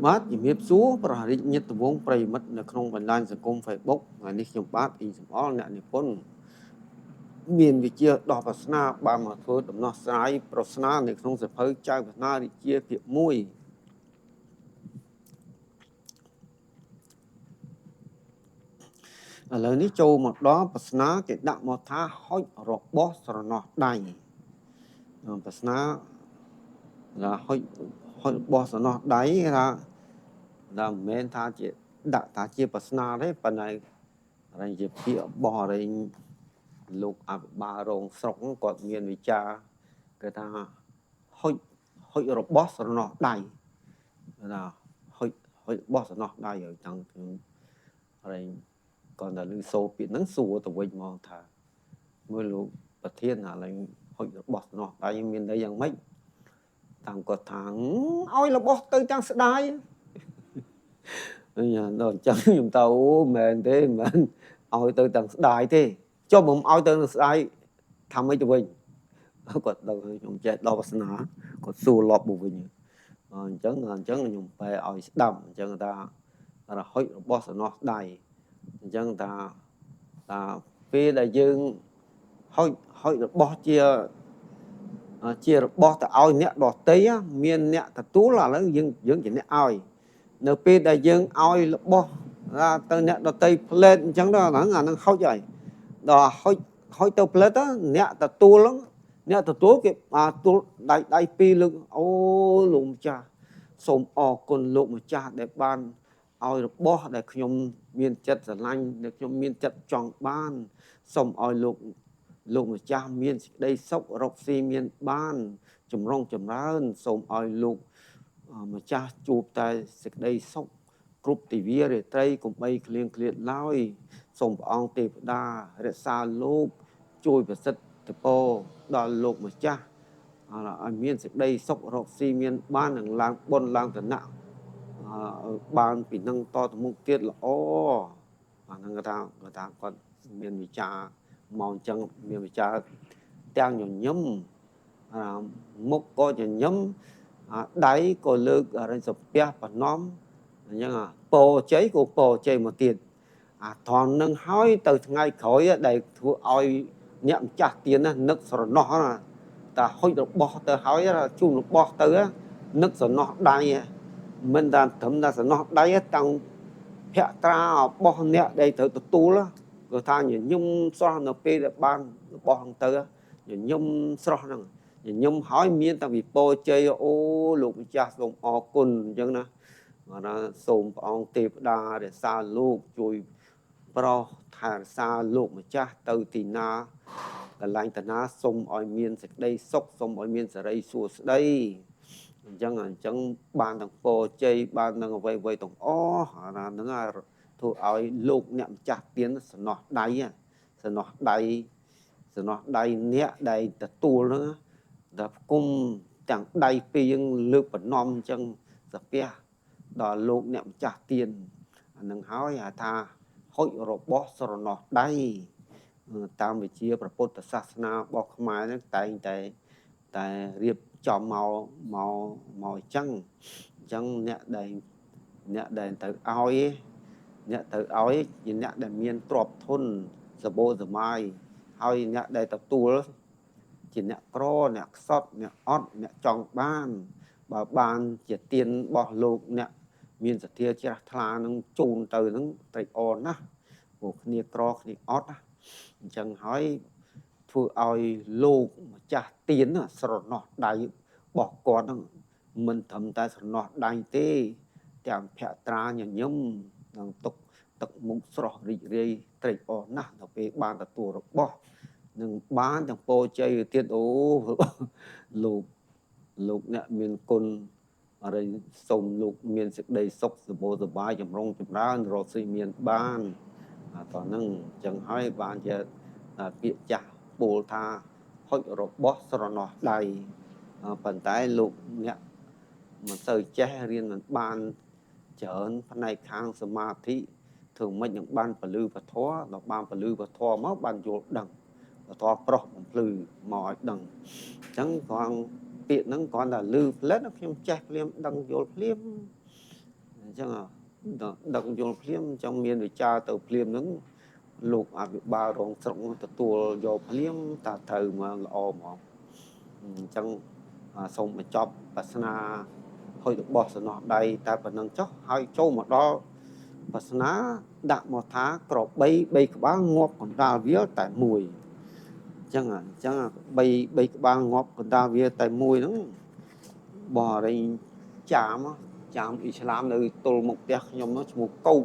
បាទជំរាបសួរប្រហរិទ្ធញាតិវងប្រិយមិត្តនៅក្នុងបណ្ដាញសង្គម Facebook ថ្ងៃនេះខ្ញុំបាទអ៊ីសំអល់អ្នកនិពន្ធមានវិជាដោះប្រស្នាបានមកធ្វើដំណោះស្រាយប្រស្នានៅក្នុងសភៅចៅប្រស្នារាជាភាគ1ឥឡូវនេះចូលមកដល់ប្រស្នាគេដាក់មកថាហុចរបស់ស្រណោះដៃប្រស្នាlàហុចរបស់ស្រណោះដៃគេថាមិនមែនថាជាដាក់ថាជាប្រស្នាទេប៉ុន្តែហើយជាពាក្យរបស់រែងលោកអភិបាលរងស្រុកគាត់មានវិចារគេថាហុចរបស់ស្រណោះដៃថាហុចរបស់ស្រណោះដៃឲ្យតាំងគឺរែងគាត់តែឮសូរពាក្យហ្នឹងសួរទៅវិញមកថាមើលលោកប្រធានថាឡើងហុចរបស់ស្រណោះដៃមានន័យយ៉ាងម៉េចតាមគាត់ថាឲ្យរបស់ទៅទាំងស្ដាយដល់អញ្ចឹងខ្ញុំទៅមែនទេមិនឲ្យទៅទាំងស្ដាយទេចុះមិនឲ្យទៅទាំងស្ដាយថាម៉េចទៅវិញគាត់ដឹងខ្ញុំចេះដល់វាសនាគាត់សួរលប់មកវិញអញ្ចឹងខ្ញុំបែរឲ្យស្ដាប់អញ្ចឹងថារហុចរបស់សំណោះដៃអញ្ចឹងថាពេលដែលយើងហុចរបស់ជារបស់ទៅឲ្យអ្នកដទៃមានអ្នកទទួលឥឡូវយើងជាអ្នកឲ្យនៅពេលដែលយើងឲ្យរបស់ទៅអ្នកដទៃផ្លេតអញ្ចឹងដល់ហ្នឹងអាហ្នឹងហុចហើយដល់ហុចទៅផ្លេតអ្នកទទួលគេទូលដៃពីរលើកអូលោកម្ចាស់សូមអរគុណលោកម្ចាស់ដែលបានឲ្យរបស់ដែលខ្ញុំមានចិត្តស្រឡាញ់ដែលខ្ញុំមានចិត្តចង់បានសូមឲ្យលោកម្ចាស់មានសេចក្តីសុខរកស៊ីមានបានចម្រុងចម្រើនសូមឲ្យលោកម្ចាស់ជួបតែសេចក្តីសុខគ្រប់ទិវារាត្រីកុំបីឃ្លៀងឃ្លាតឡើយសូមព្រះអង្គទេវតារក្សាលោកជួយប្រសិទ្ធពរដល់លោកម្ចាស់ឲ្យមានសេចក្តីសុខរកស៊ីមានបាននឹងឡើងបុណ្យឡើងឋានៈបានពីនឹងតទៅមុខទៀតល្អអាហ្នឹងគាត់មានវិចារមកអញ្ចឹងមានវិចារទាំងញញឹមមុខក៏ញញឹមដៃក៏លើករែងសំពះបំណំអញ្ចឹងពោជ័យក៏ពោជ័យមកទៀតត្រង់នឹងហើយទៅថ្ងៃក្រោយដែលធ្វើឲ្យអ្នកម្ចាស់ទៀននឹកស្រណោះតាហុចរបស់ទៅហើយជូនរបស់ទៅនឹកស្រណោះដៃមិនតែត្រឹមតែស្រណោះដៃតាំងភក្ត្រារបស់អ្នកដែលត្រូវទទួលគឺថាញញឹមស្រស់នៅពេលដែលបានរបស់ហ្នឹងទៅញញឹមស្រស់ហ្នឹងញញឹមហើយមានតែវិពោជ័យអូលោកម្ចាស់សូមអរគុណអញ្ចឹងណាសូមព្រះអង្គទេវតារក្សាលោកជួយប្រោសថែរក្សាលោកម្ចាស់ទៅទីណាកន្លែងតាណាសូមឲ្យមានសេចក្តីសុខសូមឲ្យមានសេរីសួស្តីអញ្ចឹងបានទាំងពរជ័យបានទាំងអ្វីទាំងអស់ហ្នឹងធ្វើឲ្យលោកអ្នកម្ចាស់ទៀនសំណោះដៃអ្នកដែលទទួលហ្នឹងដល់គុំទាំងដៃពីរលើកបំណំអញ្ចឹងសាពះដល់លោកអ្នកម្ចាស់ទៀនអានឹងហើយថាហុចរបស់ស្រណោះដៃតាមវិជាព្រះពុទ្ធសាសនារបស់ខ្មែរហ្នឹងតែងតែរៀបចំមកអញ្ចឹងអ្នកដែលទៅឲ្យជាអ្នកដែលមានទ្រព្យធនសបោសមាយហើយអ្នកដែលទទួលជាអ្នកក្រអ្នកខ្សត់អ្នកអត់អ្នកចង់បានបើបានជាទានរបស់លោកអ្នកមានសទ្ធាជ្រះថ្លានឹងជូនទៅនឹងត្រេកអរណាស់ពួកគ្នាក្រគ្នាអត់អញ្ចឹងហើយធ្វើឲ្យលោកម្ចាស់ទានស្រណោះដៃរបស់គាត់ហ្នឹងមិនត្រឹមតែស្រណោះដៃទេទាំងភក្ត្រាញញឹមនឹងទឹកមុខស្រស់រីករាយត្រេកអរណាស់ដល់ពេលបានទទួលរបស់នឹងបានទាំងពោជ័យទៀតអូលោកអ្នកមានគុណហើយសូមលោកមានសេចក្តីសុខសបោសប្បាយចម្រុងចម្រើនរកស៊ីមានបានតោះហ្នឹងអញ្ចឹងហើយបានជាពាក្យចាស់ពោលថាហុចរបស់ស្រណោះដៃប៉ុន្តែលោកអ្នកមិនសូវចេះរៀនមិនបានច្រើនផ្នែកខាងសមាធិធ្វើម៉េចនឹងបានពលឺពធដល់បានពលឺពធមកបានយល់ដឹងពធប្រុសបំភ្លឺមកឲ្យដឹងអញ្ចឹងគ្រាន់ពាក្យហ្នឹងគ្រាន់តែលឺផ្លែតខ្ញុំចេះភ្លាមដឹងយល់ភ្លាម ចឹងដឹកយល់ភ្លាមចង់មានវិចារទៅភ្លាមហ្នឹងលោកអភិបាលរងស្រុកទទួលយកភ្លាមតាត្រូវមកល្អហ្មងអញ្ចឹងសូមបញ្ចប់បាសនាហើយរបស់សំណោះដៃតែប៉ុណ្្នឹងចុះហើយចូលមកដល់បាសនាដាក់មកថាក្របី3ក្បាលងាប់កណ្ដាលវាលតែមួយអញ្ចឹង3ក្បាលងាប់កណ្ដាលវាលតែមួយហ្នឹងបរិញចាមអ៊ីស្លាមនៅទល់មុខផ្ទះខ្ញុំនោះឈ្មោះកោ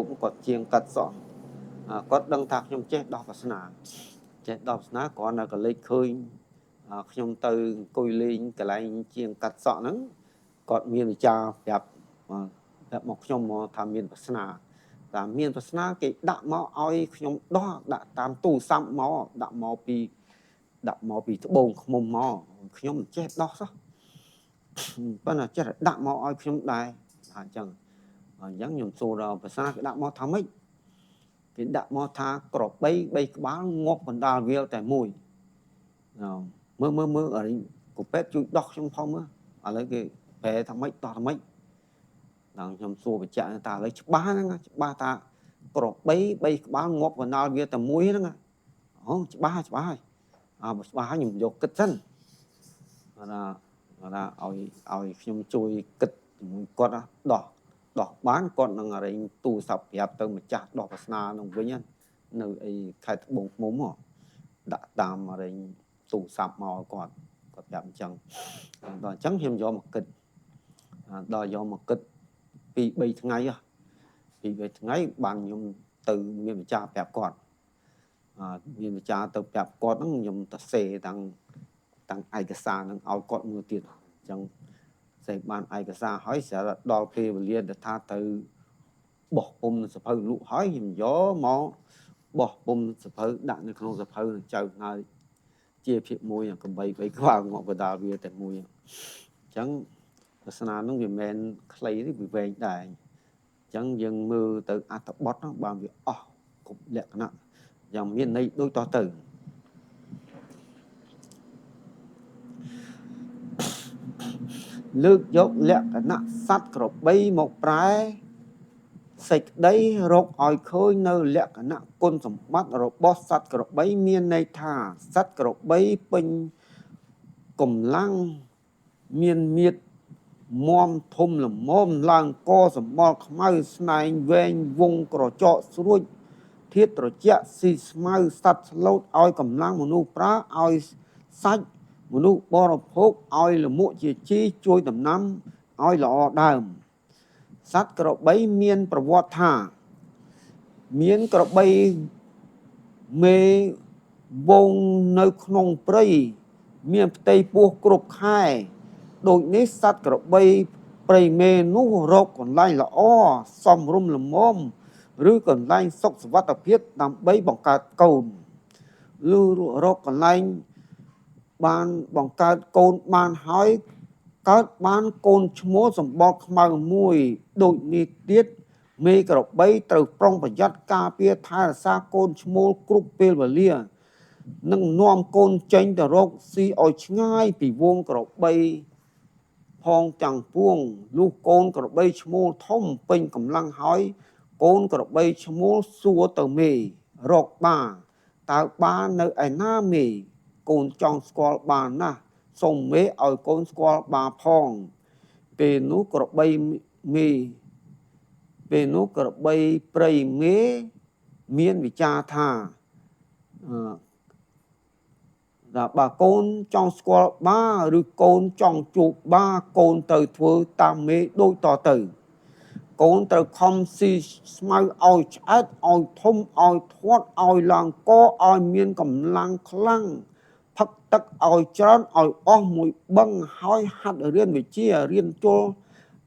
បគាត់ជាងកាត់សក់គាត់ដឹងថាខ្ញុំចេះដោះបាសនាគ្រាន់តែក៏លេចឃើញខ្ញុំទៅអង្គុយលេងកន្លែងជាងកាត់សក់ហ្នឹងគាត់មានវិចារប្រាប់មកខ្ញុំមកថាមានបាសនាតែមានបាសនាគេដាក់មកឲ្យខ្ញុំដោះដាក់តាមទូរស័ព្ទមកដាក់មកពីត្បូងឃ្មុំមកខ្ញុំមិនចេះដោះសោះប៉ុន្តែចេះដាក់មកឲ្យខ្ញុំដែរថាអញ្ចឹងខ្ញុំសួរដល់ភាសាគេដាក់មកថាម៉េចគេដាក់មកថាក្របី3ក្បាលងាប់កណ្ដាលវាលតែមួយមើលអរិញកូពេតជួយដោះខ្ញុំផងមើលឥឡូវគេប្រែថាម៉េចដោះថាម៉េចដល់ខ្ញុំសួរបញ្ជាក់ថាឥឡូវច្បាស់ហ្នឹងច្បាស់ថាក្របី3ក្បាលងាប់កណ្ដាលវាលតែមួយហ្នឹងច្បាស់ហើយច្បាស់ហើយខ្ញុំយកគិតសិនថាឲ្យខ្ញុំជួយគិតជាមួយគាត់ដោះបានគាត់នឹងរែងទូរស័ព្ទប្រាប់ទៅម្ចាស់ដោះបាសនានឹងវិញនៅអីខេត្តត្បូងឃ្មុំដាក់តាមរែងទូរស័ព្ទមកគាត់ប្រាប់អញ្ចឹងដល់អញ្ចឹងខ្ញុំយកមកគិតពី3ថ្ងៃបានខ្ញុំទៅមានវិចារប្រាប់គាត់មានវិចារទៅប្រាប់គាត់ហ្នឹងខ្ញុំទៅសេទាំងឯកសារនឹងឲ្យគាត់មើលទៀតអញ្ចឹងសេបានឯកសារហើយស្រាប់ដល់ពេលវេលាដែលថាទៅបោះពុំសភៅលក់ហើយខ្ញុំយកមកបោះពុំសភៅដាក់នៅក្នុងសភៅនឹងចៅហើយជាភាគមួយកំបី3ក្បាលងាប់កណ្ដាលវាតែមួយអញ្ចឹងសាសនានឹងវាមិនមែនខ្លីទេវាវែងដែរអញ្ចឹងយើងមើលទៅអត្ថបទបានវាអស់គ្រប់លក្ខណៈយ៉ាងមានន័យដូចតទៅលើកយកលក្ខណៈសត្វក្របីមកប្រែសេចក្តីរកឲ្យឃើញនៅលក្ខណៈគុណសម្បត្តិរបស់សត្វក្របីមានន័យថាសត្វក្របីពេញកម្លាំងមានមៀតមាំធំល្មមឡើងកសម្បល់ខ្មៅស្នែងវែងវងក្រចកស្រួចធាតុត្រជាក់ស៊ីស្មៅសត្វស្លូតឲ្យកម្លាំងមនុស្សប្រើឲ្យសាច់មនុស្សបរិភោគឲ្យលមួកជាជីជួយដំណាំឲ្យល្អដើមសត្វក្របីមានប្រវត្តិថាមានក្របីមេវងនៅក្នុងព្រៃមានផ្ទៃពោះគ្រប់ខែដូចនេះសត្វក្របីព្រៃមេនោះរកកន្លែងល្អសមរម្យល្មមឬកន្លែងសុខសុវត្ថិភាពដើម្បីបង្កើតកូនឬរកកន្លែងបានបង្កើតកូនបានហើយកើតបានកូនឈ្មោលសម្បល់ខ្មៅមួយដូចនេះទៀតមេក្របីត្រូវប្រុងប្រយ័ត្នការពារថែរក្សាកូនឈ្មោលគ្រប់ពេលវេលានិងនាំកូនចេញទៅរកស៊ីឲ្យឆ្ងាយពីវងក្របីផងទាំងពួងលុះកូនក្របីឈ្មោលធំពេញកម្លាំងហើយកូនក្របីឈ្មោលសួរទៅមេរកបាតើបានៅឯណាមេកូនចង់ស្គាល់បាណាស់សូមមេឲ្យកូនស្គាល់បាផងពេលនោះក្របីព្រៃមេមានវិចារថាបើកូនចង់ស្គាល់បាឬកូនចង់ជួបបាកូនទៅធ្វើតាមមេដូចតទៅកូនត្រូវខំស៊ីស្មៅឲ្យឆ្អែតឲ្យធំឲ្យធាត់ឲ្យឡើងកឲ្យមានកម្លាំងខ្លាំងផឹកទឹកឲ្យច្រើនឲ្យអស់មួយបឹងហើយហាត់រៀនវិជ្ជារៀនទល់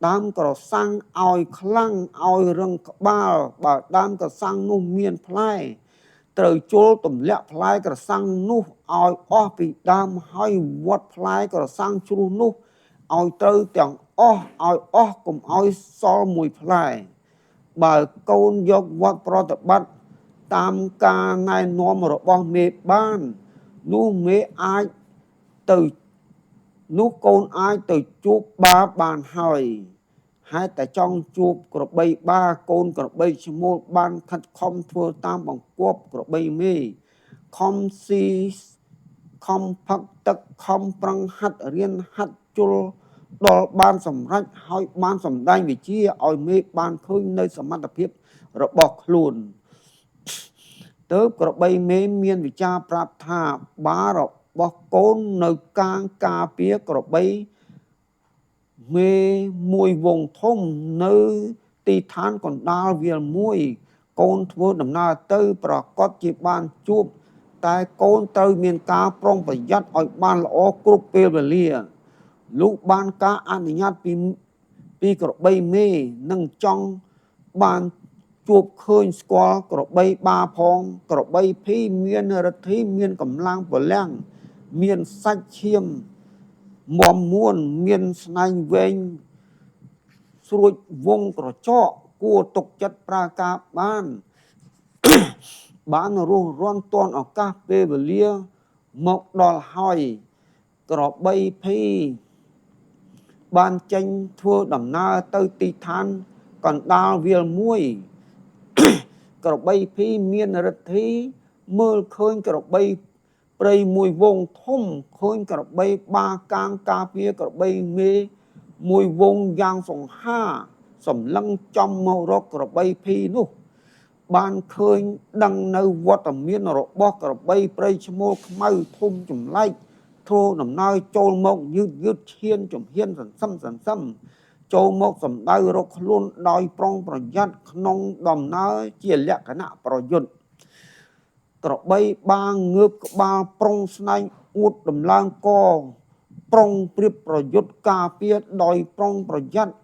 ដើមក្រសាំងឲ្យខ្លាំងឲ្យរឹងក្បាលបើដើមក្រសាំងនោះមានផ្លែត្រូវជល់ទម្លាក់ផ្លែក្រសាំងនោះឲ្យអស់ពីដើមហើយវត្តផ្លែក្រសាំងជ្រុះនោះឲ្យត្រូវទាំងអស់កុំឲ្យសល់មួយផ្លែបើកូនយកវត្តប្រតិបត្តិតាមការណែនាំរបស់មេបាននោះកូនអាចទៅជួបបាបានហើយ ហេតុតែចង់ជួបក្របីបាកូនក្របីឈ្មោលបានខិតខំធ្វើតាមបង្គាប់ក្របីមេខំស៊ីខំផឹកទឹកខំប្រឹងហាត់រៀនហាត់ជល់ដល់បានសម្រេចហើយបានសម្ដែងវិជ្ជាឲ្យមេបានឃើញនៅសមត្ថភាពរបស់ខ្លួនទៅក្របីមេមានវិចារប្រាប់ថាបារបស់កូននៅកាងការពារក្របីមេមួយវងធំនៅទីឋានកណ្ដាលវាលមួយកូនធ្វើដំណើរទៅប្រកាសជាបានជួបតែកូនត្រូវមានការប្រុងប្រយ័ត្នឲ្យបានល្អគ្រប់ពេលវេលាលុះបានការអនុញ្ញាតពីក្របីមេនឹងចង់បានជួបឃើញស្គាល់ក្របីបាផងក្របីភីមានរិទ្ធីមានកម្លាំងពលំមានសាច់ឈាមមាំមួនមានស្នែងវែងស្រួចវងក្រចកគួរទុកចិត្តប្រើការបាន បានរស់រាន់ទាន់ឱកាសពេលវេលាមកដល់ហើយក្របីភីបានចេញធ្វើដំណើរទៅទីឋានកណ្ដាលវាលមួយ ក្របីភីមានរិទ្ធីមើលឃើញក្របីព្រៃមួយវងធំឃើញក្របីបាកាងការពារក្របីមេមួយវងយ៉ាងសង្ហាសម្លឹងចំមករកក្របីភីនោះបានឃើញដឹងនៅវត្តមានរបស់ក្របីព្រៃឈ្មោលខ្មៅធំចម្លែកធ្វើដំណើរចូលមកយឺតឈានជំហានសន្សឹមចូលមកសម្ដៅរកខ្លួនដោយប្រុងប្រយ័ត្នក្នុងដំណើរជាលក្ខណៈប្រយុទ្ធក្របីបាងើបក្បាលប្រុងស្នែងអួតដំឡើងកប្រុងព្រៀបប្រយុទ្ធការពារដោយប្រុងប្រយ័ត្ន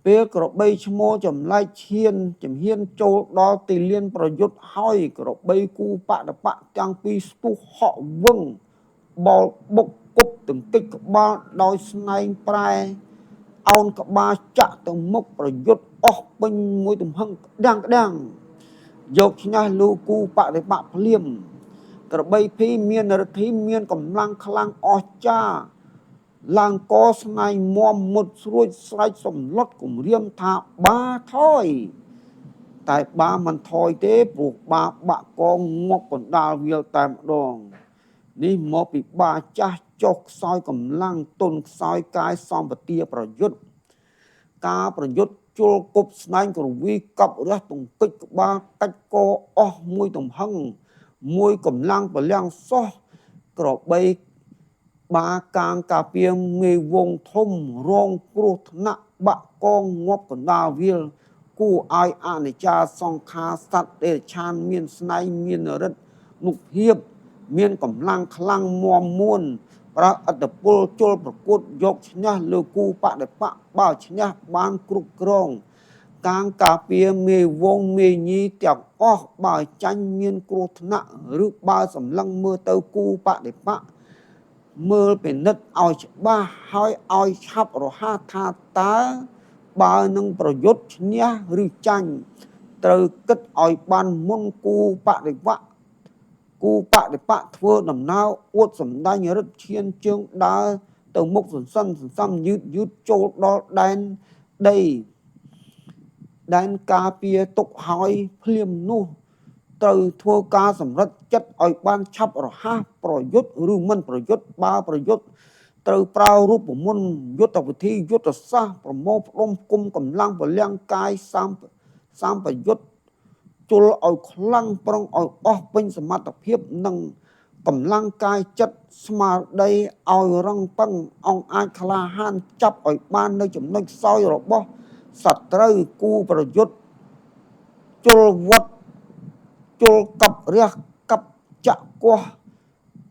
ពេលក្របីឈ្មោះចម្លែកឈានជំហានចូលដល់ទីលានប្រយុទ្ធហើយក្របីគូបដបៈទាំងពីរស្ទុះហក់វឹងបោលបុកគប់ទង្គិចក្បាលដោយស្នែងប្រែអោនក្បាលចាក់ទៅមុខប្រយុទ្ធអស់ពេញមួយទំហឹងក្តាំងយកឈ្នះលូគូបដិបៈភ្លាមក្របីភីមានរិទ្ធីមានកម្លាំងខ្លាំងអស្ចារ្យឡើងកស្នែងមាំមុតស្រួចស្រែកសំឡុតគំរាមថាបាថយតែបាមិនថយទេព្រោះបាបាក់កងងាប់កណ្ដាលវាលតែម្ដងនេះមកពីបាចាស់ចុះខ្សោយកម្លាំងទុនខ្សោយកាយសម្បទាប្រយុទ្ធការប្រយុទ្ធជលគប់ស្នែងក្រវីកប់រះទង្គិចក្បាលកាច់កអស់មួយទំហឹងមួយកម្លាំងប្រលាំងសោះក្របីបាកាងការពារមេវងធំរងគ្រោះថ្នាក់បាក់កងងាប់កណ្ដាលវាលគួរឲ្យអនិច្ចាសង្ខារសត្វទេរឆានមានស្នែងមានរិទ្ធនុភាពមានកម្លាំងខ្លាំងមាំមួនប្រើអត្តពលជលប្រកួតយកឈ្នះលើគូបដិបៈបើឈ្នះបានគ្រប់គ្រងកាងការពារមេវងមេញីទាំងអស់បើចាញ់មានគ្រោះថ្នាក់ឬបើសម្លឹងមើលទៅគូបដិបៈមើលពិនិត្យឲ្យច្បាស់ហើយឲ្យឆាប់រហ័សថាតើបើនឹងប្រយុទ្ធឈ្នះឬចាញ់ត្រូវគិតឲ្យបានមុនគូបដិបៈធ្វើដំណើរអួតសម្ដែងរិទ្ធឈានជើងដើរទៅមុខសន្សំយឺតចូលដល់ដែនដីដែនការពារទុកហើយភ្លាមនោះត្រូវធ្វើការសម្រេចចិត្តឲ្យបានឆាប់រហ័សប្រយុទ្ធឬមិនប្រយុទ្ធបើប្រយុទ្ធត្រូវប្រើរូបមន្តយុទ្ធវិធីយុទ្ធសាស្ត្រប្រមូលផ្ដុំគុំកម្លាំងពលំកាយសម្បយុទ្ធជលឲ្យខ្លាំងប្រឹងឲ្យអស់ពេញសមត្ថភាពនិងកម្លាំងកាយចិត្តស្មារតីឲ្យរឹងប៉ឹងអង្គអាចក្លាហានចាប់ឲ្យបាននៅចំណុចខ្សោយរបស់សត្រូវគូប្រយុទ្ធជលវត្តជលកັບរះកັບចាក់កោះ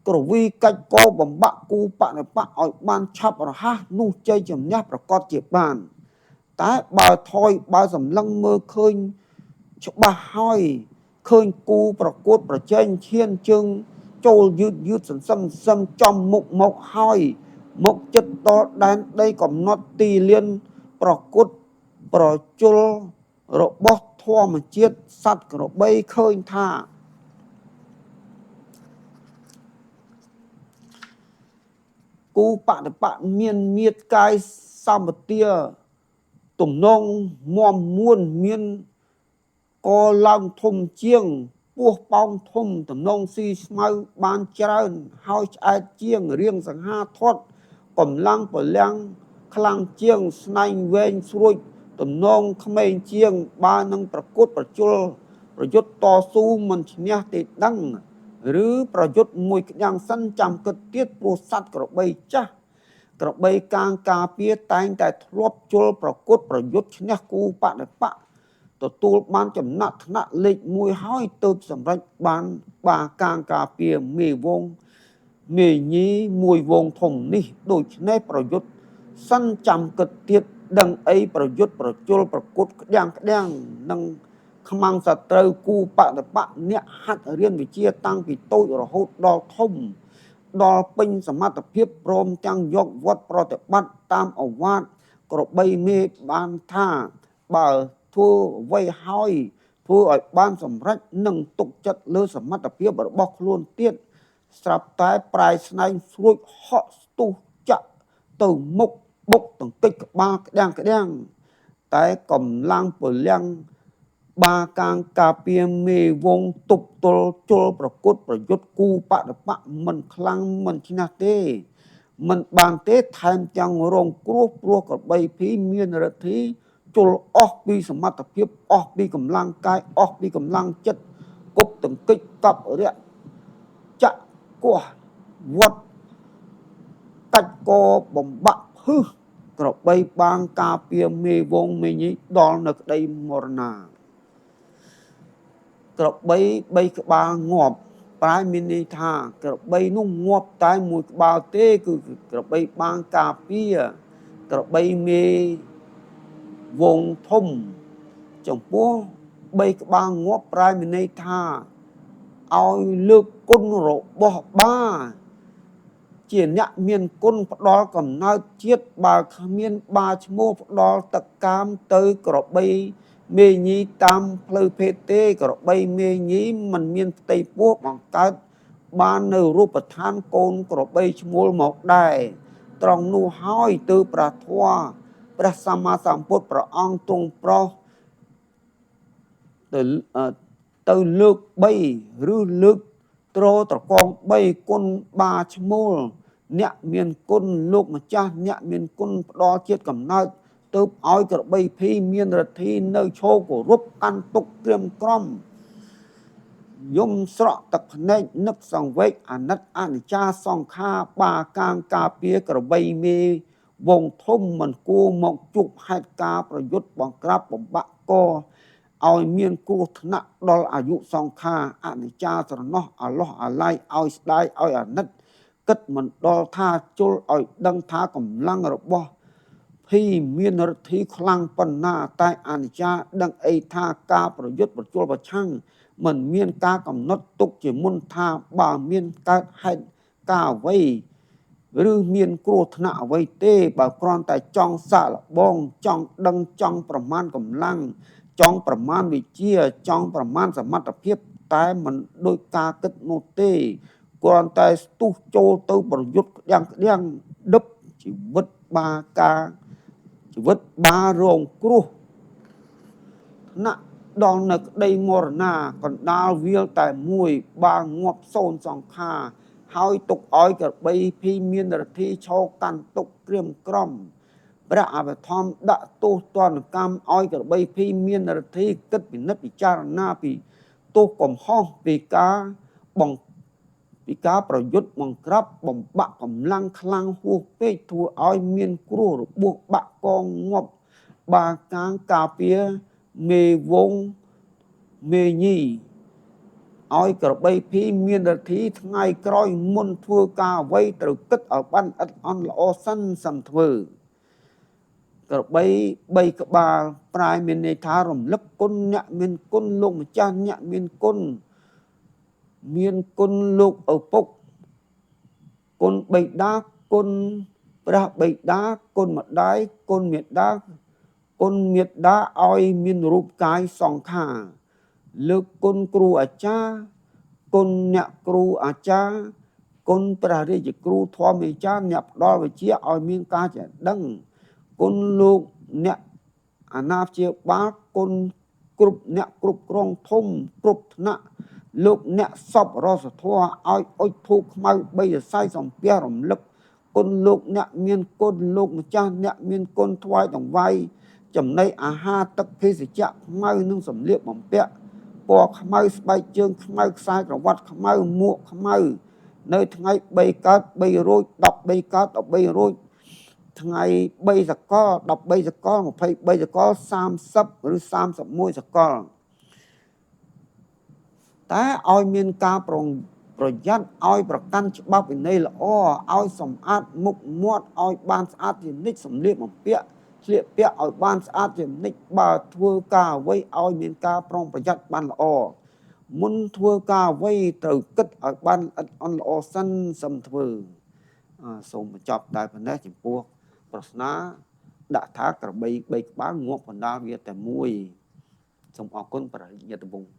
ក្រវីកាច់កោបំបាក់គូបដិបៈឲ្យបានឆាប់រហ័សនោះជ័យជំនះប្រកាសជាបានតែបើថយបើសម្លឹងមើលឃើញច្បាស់ហើយឃើញគូប្រកួតប្រជែងឈានជើងចូលយឺតសន្សឹមចំមុខមកហើយមកចិត្តដល់ដែនដីកំណត់ទីលានប្រកួតប្រជុលរបស់ធម្មជាតិសត្វក្របីឃើញថាគូបដិបៈមានមាត្រកាយសម្បទា ទំនងមាំមួនមានកឡើងធំជាងពោះប៉ោងធំទំនងស៊ីស្មៅបានច្រើនហើយឆ្អែតជាងរៀងសង្ហាធាត់កម្លាំងប្រលាំងខ្លាំងជាងស្នែងវែងស្រួចទំនងក្មេងជាងបាននឹងប្រកួតប្រជល់ប្រយុទ្ធតស៊ូមិនឈ្នះទេដឹងឬប្រយុទ្ធមួយក្តាំងសិនចាំគិតទៀតព្រោះសัตว์ក្របីចាស់ក្របីកាងការពារតែងតែធ្លាប់ជល់ប្រកួតប្រយុទ្ធឈ្នះគូបដិបកទទួលបានចំណាត់ថ្នាក់លេខ1ហើយទើបសម្រេចបានបាកាងការពារមេវងមេញីមួយវងធំនេះដូច្នេះប្រយុទ្ធសិនចាំគិតទៀតដឹងអីប្រយុទ្ធប្រជល់ប្រកួតក្តាំងនឹងខ្មាំងសត្រូវគូបដិបកអ្នកហាត់រៀនវិជាតាំងពីតូចរហូតដល់ធំដល់ពេញសមត្ថភាពព្រមទាំងយកវត្តប្រតិបត្តិតាមអវាទក្របីមេបានថាបើធ្វើអ្វីហើយធ្វើឲ្យបានសម្រេចនឹងទុកចិត្តលើសមត្ថភាពរបស់ខ្លួនទៀតស្រាប់តែប្រែស្នែងស្រួចហក់ស្ទុះចាក់ទៅមុខបុកទង្គិចក្បាលក្តាំងតែកម្លាំងពលំបាកាងការពារមេវងទប់ទល់ជល់ប្រកួតប្រយុទ្ធគូបដិបកមិនខ្លាំងមិនឈ្នះទេមិនបានទេថែមទាំងរងគ្រោះព្រោះក្របីភីមានរិទ្ធីជល់អស់ពីសមត្ថភាពអស់ពីកម្លាំងកាយអស់ពីកម្លាំងចិត្តគប់ទង្គិចកប់រយៈចាក់គោះវត្តតាច់កបំបាក់ភឹសក្របីបានការពារមេវងមេញីដល់នៅក្តីមរណាក្របី3ក្បាលងាប់ប្រែមានន័យថាក្របីនោះងាប់តែមួយក្បាលទេគឺក្របីបានការពារក្របីមេវងធំចំពោះ3ក្បាលងាប់ប្រែមានន័យថាឲ្យលើកគុណរបស់បាជាអ្នកមានគុណផ្ដល់កំណើតជាតិបើគ្មានបាឈ្មោះផ្ដល់ទឹកកាមទៅក្របីមេញីតាមផ្លូវភេទទេក្របីមេញីមិនមានផ្ទៃពោះបង្កើតបាននៅរូបឋានកូនក្របីឈ្មោលមកដែរត្រង់នោះហើយទើបព្រះធម៌ព្រះសម្មាសម្ពុទ្ធព្រះអង្គទ្រង់ប្រោសទៅលើក3ឬលើកត្រកង3គុណបាឈ្មោលអ្នកមានគុណលោកម្ចាស់អ្នកមានគុណផ្ដល់ជាតិកំណើតទើបឲ្យក្របីភីមានរិទ្ធីនៅឈរគោរពកាន់ទុកត្រៀមក្រំយំស្រក់ទឹកភ្នែកនឹកសង្វេគអាណិតអនិច្ចាសង្ខារបាកាងការពារក្របីមេវងធំមិនគួរមកជួបហេតុការប្រយុទ្ធបង្ក្រាបបំបាក់កឲ្យមានគ្រោះថ្នាក់ដល់អាយុសង្ខារអនិច្ចាស្រណោះអាឡោះអាល័យឲ្យស្ដាយឲ្យអាណិតគិតមិនដល់ថាជល់ឲ្យដឹងថាកម្លាំងរបស់ភីមានរិទ្ធីខ្លាំងប៉ុណ្ណាតែអនិច្ចាដឹងអីថាការប្រយុទ្ធប្រជល់ប្រឆាំងមិនមានការកំណត់ទុកជាមុនថាបើមានកើតហេតុការអ្វីឬមានគ្រោះថ្នាក់អ្វីទេបើគ្រាន់តែចង់សាកល្បងចង់ដឹងចង់ប្រមាណកម្លាំងចង់ប្រមាណវិជាចង់ប្រមាណសមត្ថភាពតែមិនដោយការគិតនោះទេគ្រាន់តែស្ទុះចូលទៅប្រយុទ្ធក្តាំងដឹបជីវិតបាការជីវិតបារងគ្រោះថ្នាក់ដល់នៅក្តីមរណាកណ្ដាលវាលតែមួយបាងាប់សូន្យសង្ខារហើយទុកឲ្យក្របីភីមានរិទ្ធីឈរកាន់ទុកក្រៀមក្រំព្រះអភិធម្មដាក់ទោសទណ្ឌកម្មឲ្យក្របីភីមានរិទ្ធីគិតពិនិត្យពិចារណាពីទោសកំហុសពីការប្រយុទ្ធបង្ក្រាបបំបាក់កម្លាំងខ្លាំងហួសពេកធ្វើឲ្យមានគ្រោះរបួសបាក់កងងាប់បាកាងការពារមេវងមេញីឲ្យក្របីភីមានរិទ្ធីថ្ងៃក្រោយមុនធ្វើការអ្វីត្រូវគិតឲ្យបានឥតអន់ល្អសិនធ្វើក្របី3ក្បាលប្រែមានន័យថារំលឹកគុណអ្នកមានគុណលោកម្ចាស់អ្នកមានគុណលោកឪពុកគុណបិតាគុណព្រះបិតាគុណម្ដាយគុណមេដាឲ្យមានរូបកាយសង្ខារលើកគុណគ្រូអាចារ្យគុណអ្នកគ្រូអាចារ្យគុណព្រះរាជគ្រូធម្មអាចារ្យអ្នកផ្ដល់វិជ្ជាឲ្យមានការចេះដឹងគុណលោកអ្នក អាណាព្យាបាលគុណគ្រប់អ្នកគ្រប់គ្រងធំគ្រប់ថ្នាក់លោកអ្នកសពរសធរឲ្យអុជធូបខ្មៅបីរស័យសំពះរំលឹកគុណលោកអ្នកមានគុណលោកម្ចាស់អ្នកមានគុណថ្វាយដង្វាយចំណីអាហារទឹកភេសជ្ជៈខ្មៅនិងសម្លៀកបំពាក់ពណ៌ខ្មៅស្បែកជើងខ្មៅខ្សែក្រវ៉ាត់ខ្មៅមួកខ្មៅនៅថ្ងៃ3កើត3រោច13កើត13រោចថ្ងៃ3សកល13សកល23សកល30ឬ31សកលតែឲ្យមានការប្រយ័ត្នឲ្យប្រកាន់ច្បាប់វិន័យល្អឲ្យសម្អាតមុខមាត់ឲ្យបានស្អាតជានិច្ចសម្លៀកបំពាក់ស្លៀកពាក់ឲ្យបានស្អាតជានិច្ចបើធ្វើការអ្វីឲ្យមានការប្រុងប្រយ័ត្នបានល្អមុនធ្វើការអ្វីត្រូវគិតឲ្យបានល្អិតអន់ល្អសិនសឹមធ្វើសូមបញ្ចប់តែប៉ុណ្ណេះចំពោះប្រស្នាដាក់ថាក្របី3ក្បាលងាប់កណ្ដាលវាតែមួយសូមអរគុណប្រញាតិវង្ស